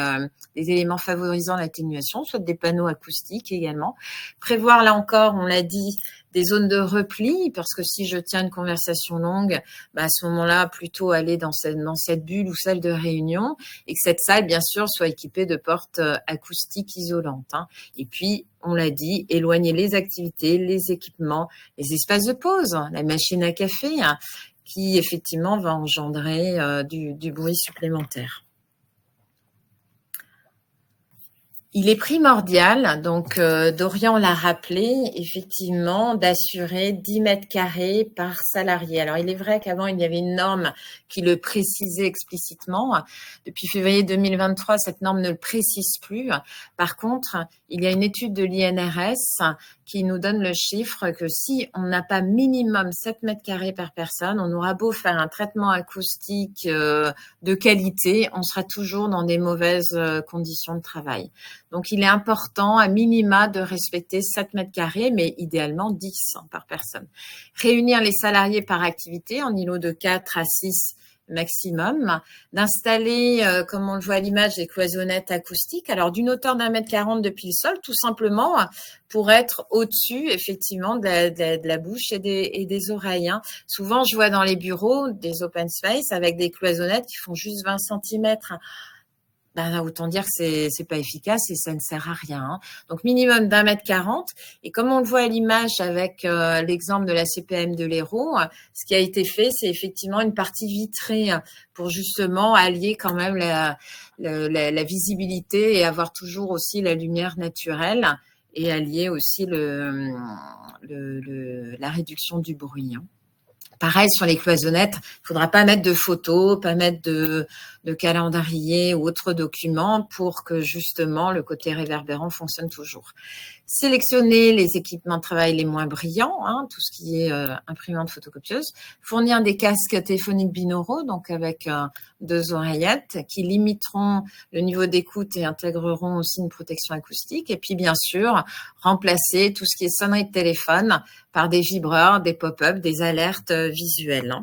éléments favorisant l'atténuation, soit des panneaux acoustiques également. Prévoir, là encore, on l'a dit, des zones de repli, parce que si je tiens une conversation longue, à ce moment-là, plutôt aller dans cette bulle ou salle de réunion, et que cette salle, bien sûr, soit équipée de portes acoustiques isolantes. Et puis, on l'a dit, éloigner les activités, les équipements, les espaces de pause, la machine à café, qui effectivement va engendrer du bruit supplémentaire. Il est primordial, donc Dorian l'a rappelé, effectivement, d'assurer 10 mètres carrés par salarié. Alors, il est vrai qu'avant, il y avait une norme qui le précisait explicitement. Depuis février 2023, cette norme ne le précise plus. Par contre, il y a une étude de l'INRS qui nous donne le chiffre que si on n'a pas minimum 7 mètres carrés par personne, on aura beau faire un traitement acoustique de qualité, on sera toujours dans des mauvaises conditions de travail. Donc, il est important, à minima, de respecter 7 mètres carrés, mais idéalement 10 par personne. Réunir les salariés par activité en îlot de 4 à 6 maximum. D'installer, comme on le voit à l'image, des cloisonnettes acoustiques. Alors, d'une hauteur d'1,40 m depuis le sol, tout simplement pour être au-dessus, effectivement, de la bouche et des oreilles. Souvent, je vois dans les bureaux des open space avec des cloisonnettes qui font juste 20 cm. Autant dire que c'est pas efficace et ça ne sert à rien. Donc minimum d'1,40 m. Et comme on le voit à l'image avec l'exemple de la CPM de l'Hérault, ce qui a été fait, c'est effectivement une partie vitrée pour justement allier quand même la visibilité et avoir toujours aussi la lumière naturelle et allier aussi la réduction du bruit. Pareil, sur les cloisonnettes, il ne faudra pas mettre de photos, pas mettre de calendrier ou autres documents pour que justement le côté réverbérant fonctionne toujours. Sélectionner les équipements de travail les moins brillants, tout ce qui est imprimante photocopieuse. Fournir des casques téléphoniques binauraux, donc avec 2 oreillettes qui limiteront le niveau d'écoute et intégreront aussi une protection acoustique. Et puis bien sûr, remplacer tout ce qui est sonnerie de téléphone par des vibreurs, des pop-up, des alertes visuelles.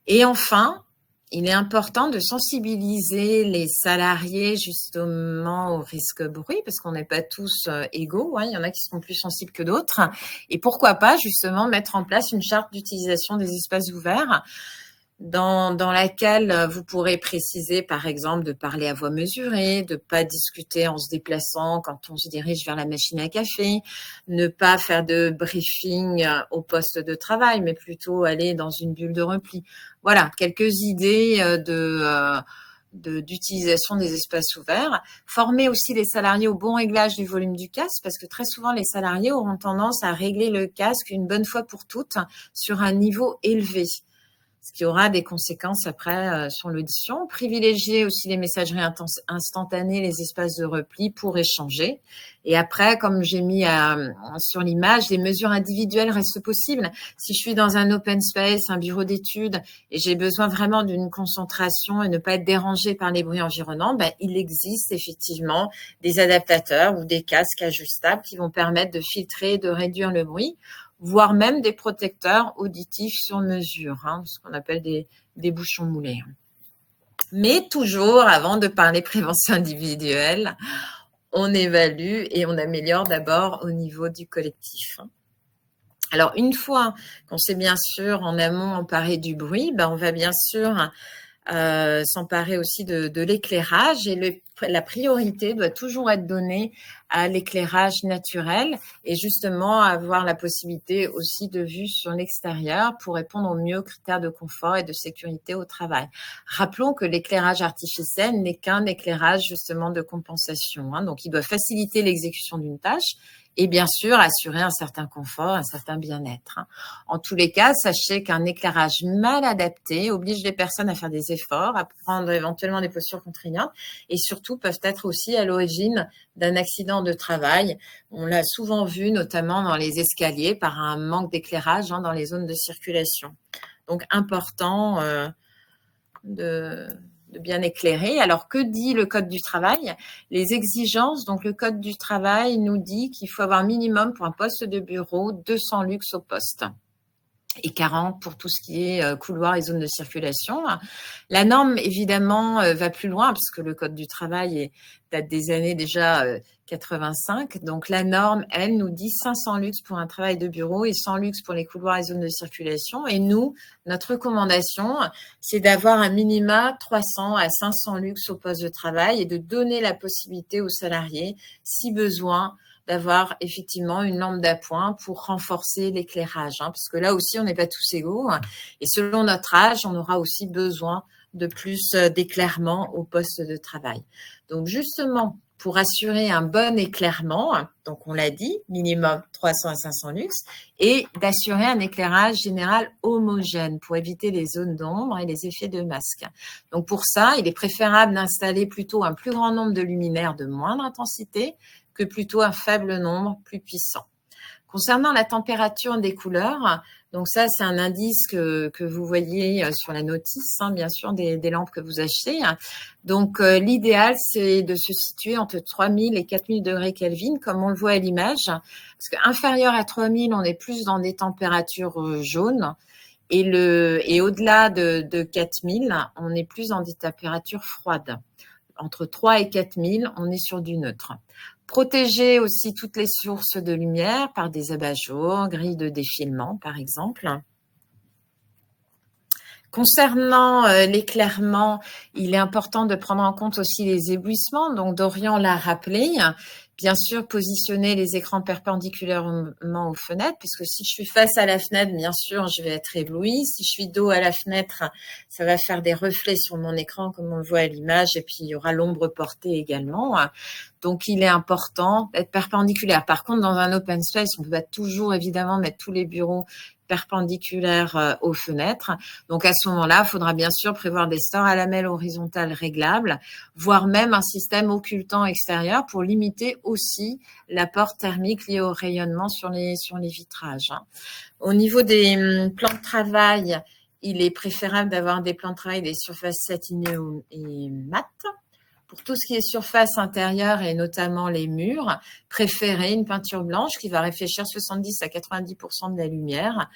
Et enfin, il est important de sensibiliser les salariés justement au risque bruit, parce qu'on n'est pas tous égaux, il y en a qui seront plus sensibles que d'autres. Et pourquoi pas justement mettre en place une charte d'utilisation des espaces ouverts dans laquelle vous pourrez préciser, par exemple, de parler à voix mesurée, de pas discuter en se déplaçant quand on se dirige vers la machine à café, ne pas faire de briefing au poste de travail, mais plutôt aller dans une bulle de repli. Voilà, quelques idées d'utilisation des espaces ouverts. Former aussi les salariés au bon réglage du volume du casque, parce que très souvent, les salariés auront tendance à régler le casque une bonne fois pour toutes sur un niveau élevé, ce qui aura des conséquences après sur l'audition. Privilégier aussi les messageries instantanées, les espaces de repli pour échanger. Et après, comme j'ai mis sur l'image, les mesures individuelles restent possibles. Si je suis dans un open space, un bureau d'études, et j'ai besoin vraiment d'une concentration et ne pas être dérangée par les bruits environnants, il existe effectivement des adaptateurs ou des casques ajustables qui vont permettre de filtrer et de réduire le bruit, voire même des protecteurs auditifs sur mesure, ce qu'on appelle des bouchons moulés. Mais toujours, avant de parler prévention individuelle, on évalue et on améliore d'abord au niveau du collectif. Alors, une fois qu'on s'est bien sûr en amont emparé du bruit, on va bien sûr s'emparer aussi de l'éclairage, et la priorité doit toujours être donnée à l'éclairage naturel et justement avoir la possibilité aussi de vue sur l'extérieur pour répondre au mieux aux critères de confort et de sécurité au travail. Rappelons que l'éclairage artificiel n'est qu'un éclairage justement de compensation, donc il doit faciliter l'exécution d'une tâche et bien sûr assurer un certain confort, un certain bien-être. En tous les cas, sachez qu'un éclairage mal adapté oblige les personnes à faire des efforts, à prendre éventuellement des postures contraignantes et surtout peuvent être aussi à l'origine d'un accident de travail. On l'a souvent vu, notamment dans les escaliers, par un manque d'éclairage dans les zones de circulation. Donc, important de bien éclairer. Alors, que dit le Code du travail? Les exigences, donc le Code du travail nous dit qu'il faut avoir minimum pour un poste de bureau 200 lux au poste et 40 pour tout ce qui est couloir et zones de circulation. La norme, évidemment, va plus loin parce que le Code du travail date des années déjà 85. Donc, la norme, elle, nous dit 500 lux pour un travail de bureau et 100 lux pour les couloirs et zones de circulation. Et nous, notre recommandation, c'est d'avoir un minima 300 à 500 lux au poste de travail et de donner la possibilité aux salariés, si besoin, d'avoir effectivement une lampe d'appoint pour renforcer l'éclairage, parce que là aussi, on n'est pas tous égaux. Et selon notre âge, on aura aussi besoin de plus d'éclairement au poste de travail. Donc, justement, pour assurer un bon éclairement, donc on l'a dit, minimum 300 à 500 lux, et d'assurer un éclairage général homogène pour éviter les zones d'ombre et les effets de masque. Donc, pour ça, il est préférable d'installer plutôt un plus grand nombre de luminaires de moindre intensité que plutôt un faible nombre plus puissant. Concernant la température des couleurs, donc ça, c'est un indice que vous voyez sur la notice, bien sûr, des lampes que vous achetez. Donc, l'idéal, c'est de se situer entre 3000 et 4000 degrés Kelvin, comme on le voit à l'image. Parce qu'inférieur à 3000, on est plus dans des températures jaunes. Et au-delà de 4000, on est plus dans des températures froides. Entre 3 et 4000, on est sur du neutre. Protéger aussi toutes les sources de lumière par des abat-jours, grilles de défilement, par exemple. Concernant l'éclairement, il est important de prendre en compte aussi les éblouissements. Donc, Dorian l'a rappelé. Bien sûr, positionner les écrans perpendiculairement aux fenêtres, puisque si je suis face à la fenêtre, bien sûr, je vais être éblouie. Si je suis dos à la fenêtre, ça va faire des reflets sur mon écran, comme on le voit à l'image, et puis il y aura l'ombre portée également. Donc, il est important d'être perpendiculaire. Par contre, dans un open space, on ne peut pas toujours, évidemment, mettre tous les bureaux perpendiculaires aux fenêtres. Donc, à ce moment-là, il faudra bien sûr prévoir des stores à lamelles horizontales réglables, voire même un système occultant extérieur pour limiter aussi l'apport thermique lié au rayonnement sur les vitrages. Au niveau des plans de travail, il est préférable d'avoir des plans de travail des surfaces satinées et mates. Pour tout ce qui est surface intérieure et notamment les murs, préférez une peinture blanche qui va réfléchir 70 à 90% de la lumière.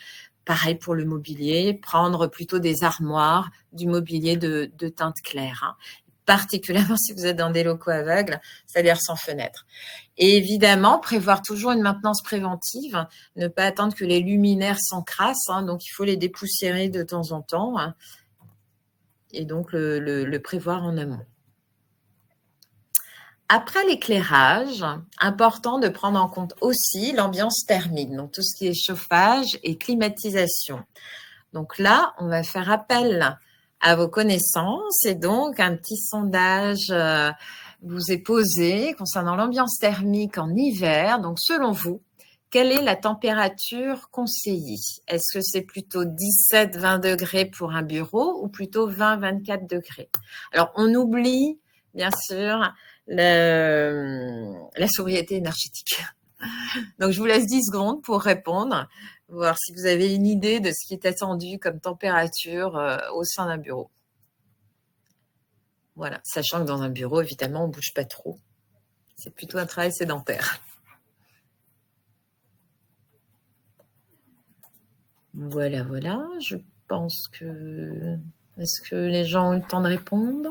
Pareil pour le mobilier, prendre plutôt des armoires, du mobilier de teinte claire, particulièrement si vous êtes dans des locaux aveugles, c'est-à-dire sans fenêtre. Et évidemment, prévoir toujours une maintenance préventive, ne pas attendre que les luminaires s'encrassent, donc il faut les dépoussiérer de temps en temps, et donc le prévoir en amont. Après l'éclairage, important de prendre en compte aussi l'ambiance thermique, donc tout ce qui est chauffage et climatisation. Donc là, on va faire appel à vos connaissances. Et donc, un petit sondage vous est posé concernant l'ambiance thermique en hiver. Donc, selon vous, quelle est la température conseillée? Est-ce que c'est plutôt 17-20 degrés pour un bureau ou plutôt 20-24 degrés? Alors, on oublie, bien sûr, la sobriété énergétique. Donc, je vous laisse 10 secondes pour répondre, voir si vous avez une idée de ce qui est attendu comme température au sein d'un bureau. Voilà, sachant que dans un bureau, évidemment, on ne bouge pas trop. C'est plutôt un travail sédentaire. Voilà, voilà. Je pense que... Est-ce que les gens ont eu le temps de répondre?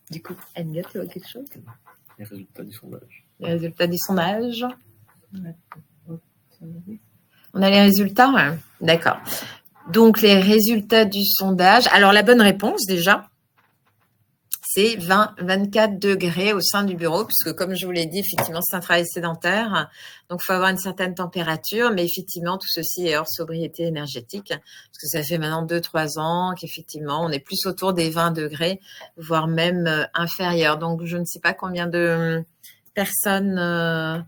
Du coup, Anya, tu vois quelque chose? Les résultats du sondage. Les résultats du sondage. On a les résultats, ouais. D'accord. Donc, les résultats du sondage. Alors, la bonne réponse, déjà, c'est 20-24 degrés au sein du bureau, puisque comme je vous l'ai dit, effectivement, c'est un travail sédentaire. Donc, il faut avoir une certaine température, mais effectivement, tout ceci est hors sobriété énergétique, parce que ça fait maintenant 2-3 ans qu'effectivement, on est plus autour des 20 degrés, voire même inférieur. Donc, je ne sais pas combien de personnes...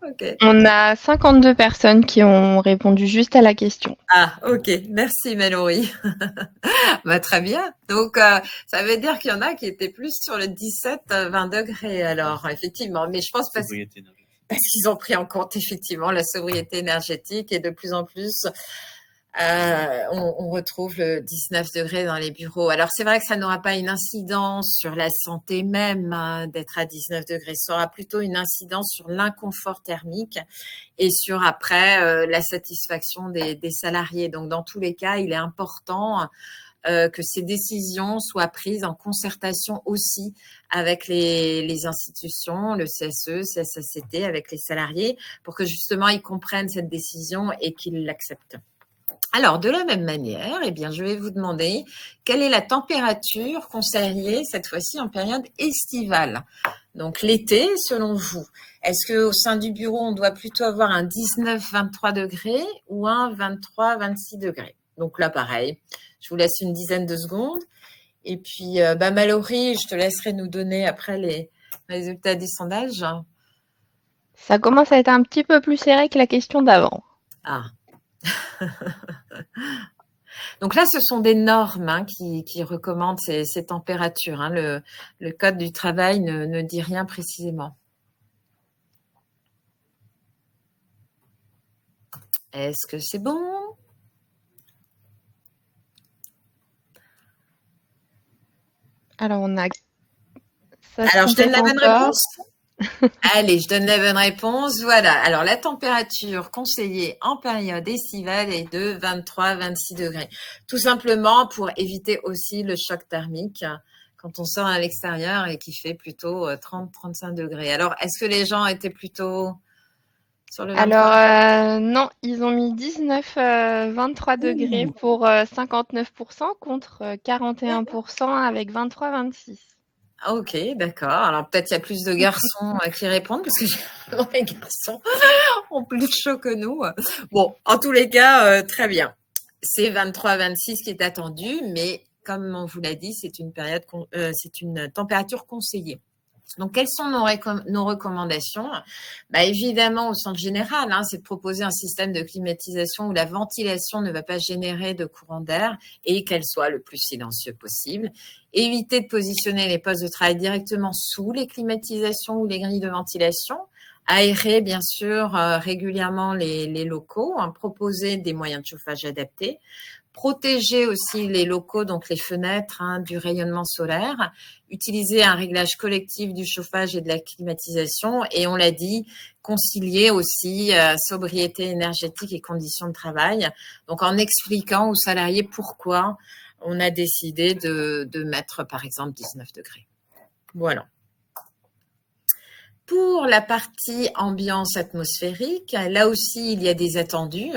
Okay. On a 52 personnes qui ont répondu juste à la question. Ah, ok. Merci, Mallory. Bah, très bien. Donc, ça veut dire qu'il y en a qui étaient plus sur le 17-20 degrés, alors, effectivement. Mais je pense parce qu'ils ont pris en compte, effectivement, la sobriété énergétique et de plus en plus, on retrouve le 19 degrés dans les bureaux. Alors, c'est vrai que ça n'aura pas une incidence sur la santé même d'être à 19 degrés. Ça aura plutôt une incidence sur l'inconfort thermique et sur après la satisfaction des salariés. Donc, dans tous les cas, il est important que ces décisions soient prises en concertation aussi avec les institutions, le CSE, CSACT, avec les salariés, pour que justement ils comprennent cette décision et qu'ils l'acceptent. Alors, de la même manière, eh bien, je vais vous demander quelle est la température conseillée cette fois-ci en période estivale. Donc, l'été, selon vous, est-ce qu'au sein du bureau, on doit plutôt avoir un 19-23 degrés ou un 23-26 degrés? Donc là, pareil, je vous laisse une dizaine de secondes. Et puis, Mallory, je te laisserai nous donner après les résultats du sondage. Ça commence à être un petit peu plus serré que la question d'avant. Ah. Donc là, ce sont des normes qui recommandent ces températures. Le Code du travail ne dit rien précisément. Est-ce que c'est bon? Alors, on a... Alors, je donne la bonne réponse? Allez, je donne la bonne réponse. Voilà. Alors, la température conseillée en période estivale est de 23-26 degrés. Tout simplement pour éviter aussi le choc thermique quand on sort à l'extérieur et qu'il fait plutôt 30-35 degrés. Alors, est-ce que les gens étaient plutôt sur le 23? Alors, non, ils ont mis 19-23 degrés pour 59% contre 41% avec 23-26. Ok, d'accord. Alors peut-être il y a plus de garçons qui répondent parce que les garçons ont plus chaud que nous. Bon, en tous les cas, très bien. C'est 23-26 qui est attendu, mais comme on vous l'a dit, c'est une température conseillée. Donc, quelles sont nos recommandations? Évidemment, au sens général, c'est de proposer un système de climatisation où la ventilation ne va pas générer de courant d'air et qu'elle soit le plus silencieux possible. Éviter de positionner les postes de travail directement sous les climatisations ou les grilles de ventilation. Aérer, bien sûr, régulièrement les locaux. Proposer des moyens de chauffage adaptés. Protéger aussi les locaux, donc les fenêtres, du rayonnement solaire. Utiliser un réglage collectif du chauffage et de la climatisation. Et on l'a dit, concilier aussi sobriété énergétique et conditions de travail. Donc, en expliquant aux salariés pourquoi on a décidé de mettre, par exemple, 19 degrés. Voilà. Pour la partie ambiance atmosphérique, là aussi, il y a des attendus.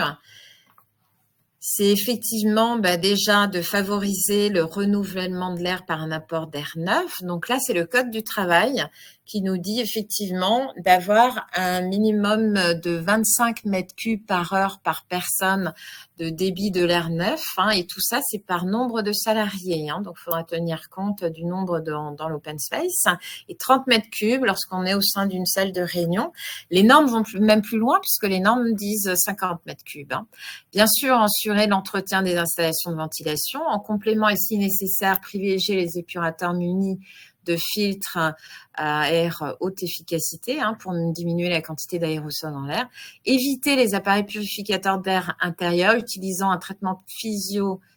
c'est effectivement déjà de favoriser le renouvellement de l'air par un apport d'air neuf. Donc là, c'est le Code du travail qui nous dit effectivement d'avoir un minimum de 25 mètres cubes par heure par personne de débit de l'air neuf. Et tout ça, c'est par nombre de salariés. Donc, il faudra tenir compte du nombre dans l'open space. Et 30 mètres cubes lorsqu'on est au sein d'une salle de réunion. Les normes vont même plus loin puisque les normes disent 50 mètres cubes. Bien sûr, assurer l'entretien des installations de ventilation. En complément, et si nécessaire, privilégier les épurateurs munis de filtres à air haute efficacité pour diminuer la quantité d'aérosols dans l'air. Éviter les appareils purificateurs d'air intérieur utilisant un traitement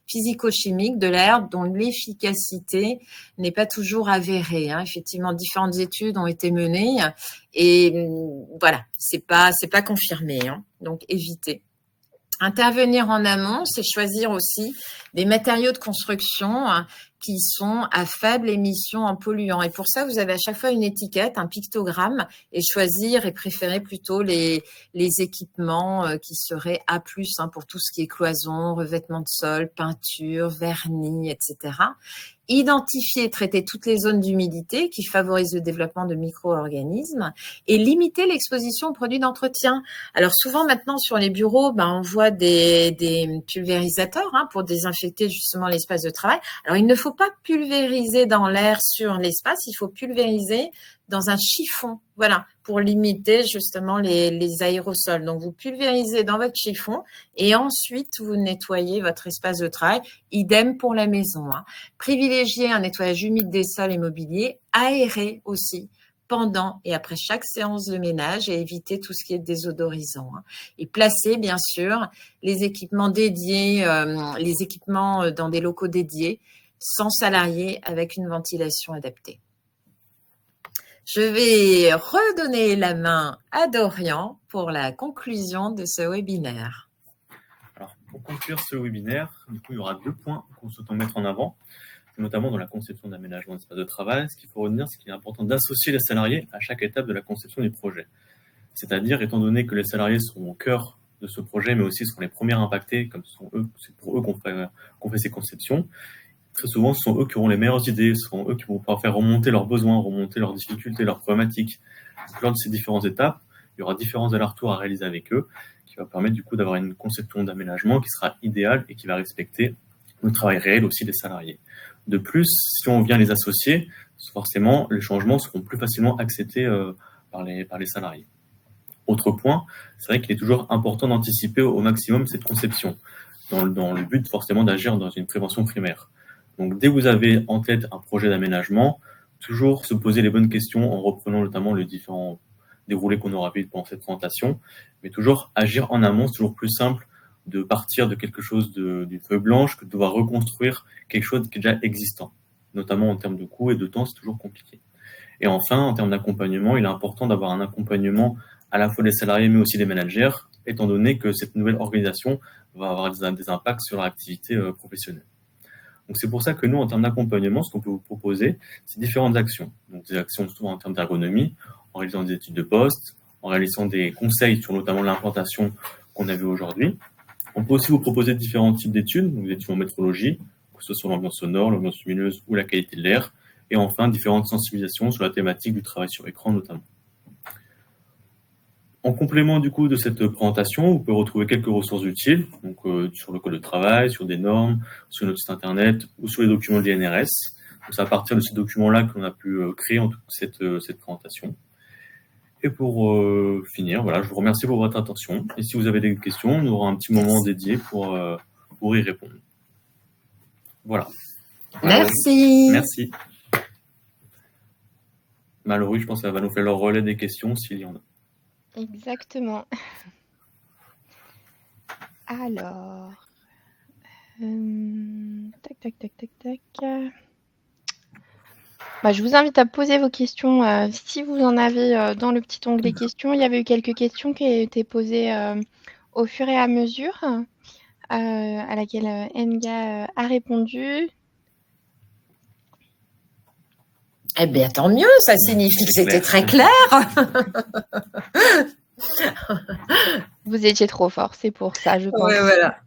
physico-chimique de l'air dont l'efficacité n'est pas toujours avérée. Effectivement, différentes études ont été menées et voilà, c'est pas confirmé. Donc, éviter. Intervenir en amont, c'est choisir aussi des matériaux de construction qui sont à faible émission en polluants. Et pour ça, vous avez à chaque fois une étiquette, un pictogramme, et choisir et préférer plutôt les équipements qui seraient A+, pour tout ce qui est cloison, revêtement de sol, peinture, vernis, etc. Identifier et traiter toutes les zones d'humidité qui favorisent le développement de micro-organismes et limiter l'exposition aux produits d'entretien. Alors souvent maintenant sur les bureaux, on voit des pulvérisateurs pour désinfecter justement l'espace de travail. Alors il ne faut pas pulvériser dans l'air sur l'espace, il faut pulvériser dans un chiffon, voilà, pour limiter justement les aérosols. Donc, vous pulvérisez dans votre chiffon et ensuite, vous nettoyez votre espace de travail. Idem pour la maison. Privilégiez un nettoyage humide des sols et mobiliers, aéré aussi pendant et après chaque séance de ménage et éviter tout ce qui est désodorisant. Et placer, bien sûr, les équipements dédiés, les équipements dans des locaux dédiés, sans salariés, avec une ventilation adaptée. Je vais redonner la main à Dorian pour la conclusion de ce webinaire. Alors, pour conclure ce webinaire, du coup, il y aura 2 points qu'on souhaite mettre en avant, notamment dans la conception d'aménagement d'espace de travail. Ce qu'il faut retenir, c'est qu'il est important d'associer les salariés à chaque étape de la conception du projet. C'est-à-dire, étant donné que les salariés sont au cœur de ce projet, mais aussi sont les premiers impactés, comme c'est pour eux qu'on fait ces conceptions, très souvent, ce sont eux qui auront les meilleures idées, ce sont eux qui vont pouvoir faire remonter leurs besoins, remonter leurs difficultés, leurs problématiques. Lors de ces différentes étapes, il y aura différents allers-retours à réaliser avec eux, qui va permettre du coup d'avoir une conception d'aménagement qui sera idéale et qui va respecter le travail réel aussi des salariés. De plus, si on vient les associer, forcément, les changements seront plus facilement acceptés par les salariés. Autre point, c'est vrai qu'il est toujours important d'anticiper au maximum cette conception, dans le but forcément d'agir dans une prévention primaire. Donc, dès que vous avez en tête un projet d'aménagement, toujours se poser les bonnes questions en reprenant notamment les différents déroulés qu'on aura vu pendant cette présentation, mais toujours agir en amont, c'est toujours plus simple de partir de quelque chose d'une feuille blanche que de devoir reconstruire quelque chose qui est déjà existant, notamment en termes de coûts et de temps, c'est toujours compliqué. Et enfin, en termes d'accompagnement, il est important d'avoir un accompagnement à la fois des salariés mais aussi des managers, étant donné que cette nouvelle organisation va avoir des impacts sur leur activité professionnelle. Donc, c'est pour ça que nous, en termes d'accompagnement, ce qu'on peut vous proposer, c'est différentes actions. Donc, des actions souvent en termes d'ergonomie, en réalisant des études de poste, en réalisant des conseils sur notamment l'implantation qu'on a vu aujourd'hui. On peut aussi vous proposer différents types d'études, donc des études en métrologie, que ce soit sur l'ambiance sonore, l'ambiance lumineuse ou la qualité de l'air. Et enfin, différentes sensibilisations sur la thématique du travail sur écran notamment. En complément du coup de cette présentation, vous pouvez retrouver quelques ressources utiles, donc sur le code de travail, sur des normes, sur notre site internet ou sur les documents de l'INRS. Donc c'est à partir de ces documents-là qu'on a pu créer en toute cette présentation. Et pour finir, voilà, je vous remercie pour votre attention. Et si vous avez des questions, on aura un petit moment dédié pour y répondre. Voilà. Merci. Merci. Mallory, je pense qu'elle va nous faire le relais des questions s'il y en a. Exactement. Alors, tac. Je vous invite à poser vos questions si vous en avez dans le petit onglet questions. Il y avait eu quelques questions qui étaient posées au fur et à mesure, à laquelle Nga a répondu. Eh bien, tant mieux, ça signifie que c'était très clair. Vous étiez trop fort, c'est pour ça, je pense. Oui, voilà.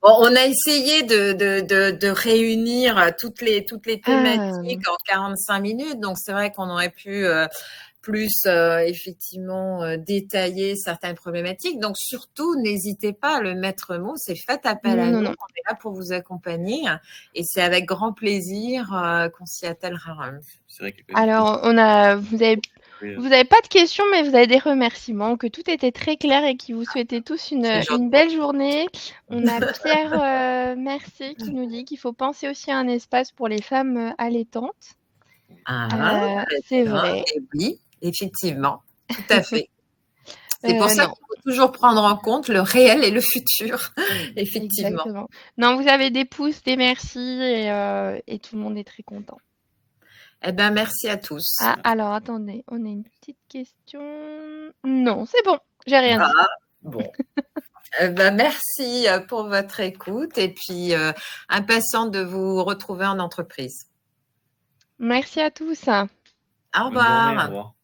Bon, on a essayé de réunir toutes les thématiques en 45 minutes, donc c'est vrai qu'on aurait pu plus effectivement détailler certaines problématiques. Donc surtout, n'hésitez pas, le maître mot, c'est faites appel à nous. Non. On est là pour vous accompagner et c'est avec grand plaisir qu'on s'y attellera. C'est vrai qu'il y a Alors, vous avez pas de questions, mais vous avez des remerciements, que tout était très clair et qui vous souhaitait tous C'est une gentil. belle journée. On a Pierre Mercier qui nous dit qu'il faut penser aussi à un espace pour les femmes allaitantes. Très C'est bien. vrai. Et oui, effectivement, tout à fait. C'est pour ça Non, qu'il faut toujours prendre en compte le réel et le futur, effectivement. exactement. Non, vous avez des pouces, des merci et tout le monde est très content. Eh bien, merci à tous. Ah, alors attendez, on a une petite question. Non, c'est bon, j'ai rien dit. Bon. Merci pour votre écoute et puis impatiente de vous retrouver en entreprise. Merci à tous. Au Bonne journée, au revoir. revoir.